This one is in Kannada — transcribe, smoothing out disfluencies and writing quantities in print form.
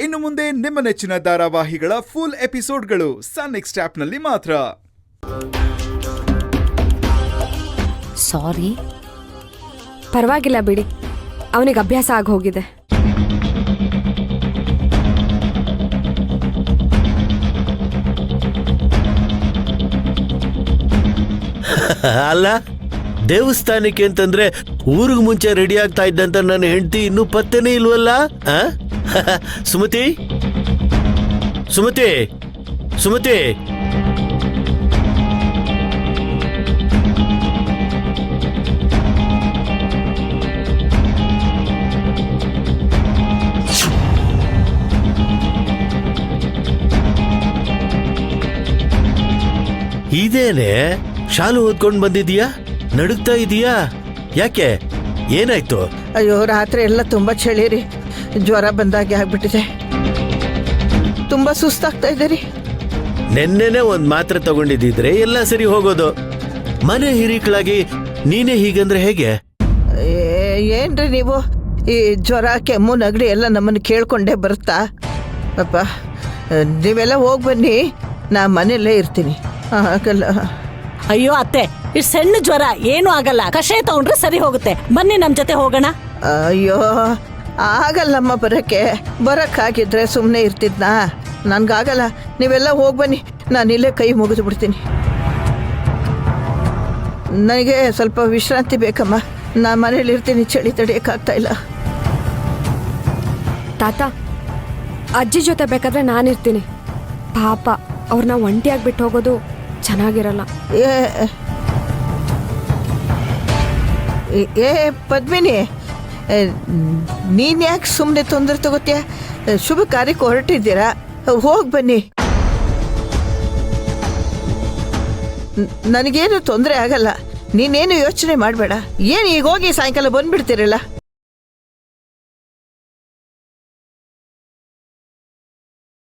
ಇನ್ನು ಮುಂದೆ ನಿಮ್ಮ ನೆಚ್ಚಿನ ಧಾರಾವಾಹಿಗಳ ಫುಲ್ ಎಪಿಸೋಡ್ಗಳು ಸನ್ ನೆಕ್ಸ್ಟ್ ಆಪ್ನಲ್ಲಿ ಮಾತ್ರ. ಸಾರಿ. ಪರವಾಗಿಲ್ಲ ಬಿಡಿ, ಅವನಿಗೆ ಅಭ್ಯಾಸ ಆಗಿ ಹೋಗಿದೆ. ಅಲ್ಲ, ದೇವಸ್ಥಾನಕ್ಕೆ ಅಂತಂದ್ರೆ ಊರಿಗೆ ಮುಂಚೆ ರೆಡಿ ಆಗ್ತಾ ಇದ್ದಂತ ನನ್ನ ಹೆಂಡತಿ ಇನ್ನೂ ಪತ್ತೆನೇ ಇಲ್ವಲ್ಲ? ಸುಮತಿ, ಸುಮತಿ, ಸುಮತಿ. ಇದೇನೆ ಶಾಲು ಓದ್ಕೊಂಡ್ ಬಂದಿದೀಯಾ? ನಡುಗ್ತಾ ಇದೀಯಾ? ಯಾಕೆ, ಏನಾಯ್ತು? ಅಯ್ಯೋ, ರಾತ್ರಿ ಎಲ್ಲ ತುಂಬಾ ಚಳಿ ರೀ. ಜ್ವರ ಬಂದಾಗೆ ಆಗ್ಬಿಟ್ಟಿದೆ. ತುಂಬಾ ಸುಸ್ತಾಗ್ತಾ ಇದೆ ರೀ. ನೆನ್ನೆನೆ ಒಂದ್ ಮಾತ್ರೆ ತಗೊಂಡಿದ್ದಿದ್ರೆ ಎಲ್ಲ ಸರಿ ಹೋಗೋದು. ಮನೆ ಹಿರೀಕಳಾಗಿ ನೀನೇ ಹೀಗಂದ್ರೆ ಹೇಗೆ? ಏನ್ರಿ ನೀವು, ಈ ಜ್ವರ ಕೆಮ್ಮು ನಗಡಿ ಎಲ್ಲ ನಮ್ಮನ್ನು ಕೇಳ್ಕೊಂಡೇ ಬರುತ್ತಾ? ಅಪ್ಪ, ನೀವೆಲ್ಲ ಹೋಗಿ ಬನ್ನಿ, ನಾ ಮನೆಯಲ್ಲೇ ಇರ್ತೀನಿ. ಆಗಲ್ಲ. ಅಯ್ಯೋ ಅತ್ತೆ, ಇಷ್ಟು ಸಣ್ಣ ಜ್ವರ ಏನೂ ಆಗಲ್ಲ, ಕಷಾಯ ತಗೊಂಡ್ರೆ ಸರಿ ಹೋಗುತ್ತೆ. ಬನ್ನಿ ನಮ್ ಜೊತೆ ಹೋಗೋಣ. ಅಯ್ಯೋ, ಆಗಲ್ಲಮ್ಮ, ಬರಕ್ಕಾಗಿದ್ರೆ ಸುಮ್ಮನೆ ಇರ್ತಿದ್ನಾ? ನನ್ಗಾಗಲ್ಲ. ನೀವೆಲ್ಲ ಹೋಗಿ ಬನ್ನಿ, ನಾನಿಲ್ಲೇ ಕೈ ಮುಗಿದು ಬಿಡ್ತೀನಿ. ನನಗೆ ಸ್ವಲ್ಪ ವಿಶ್ರಾಂತಿ ಬೇಕಮ್ಮ. ನಾ ಮನೇಲಿ ಇರ್ತೀನಿ, ಚಳಿ ತಡೆಯೋಕ್ಕಾಗ್ತಾ ಇಲ್ಲ. ತಾತ, ಅಜ್ಜಿ ಜೊತೆ ಬೇಕಾದ್ರೆ ನಾನಿರ್ತೀನಿ. ಪಾಪ ಅವ್ರನ್ನ ಒಂಟಿಯಾಗಿ ಬಿಟ್ಟು ಹೋಗೋದು ಚೆನ್ನಾಗಿರಲ್ಲ. ಏ ಪದ್ಮಿನಿ, ನೀನ್ ಯಾಕೆ ಸುಮ್ಮನೆ ತೊಂದರೆ ತಗೋತೀಯ? ಶುಭ ಕಾರ್ಯಕ್ಕೆ ಹೊರಟಿದ್ದೀರಾ, ಹೋಗಿ ಬನ್ನಿ. ನನಗೇನು ತೊಂದರೆ ಆಗಲ್ಲ, ನೀನೇನು ಯೋಚನೆ ಮಾಡಬೇಡ. ಏನು ಈಗ ಹೋಗಿ ಸಾಯಂಕಾಲ ಬಂದ್ಬಿಡ್ತೀರಲ್ಲ?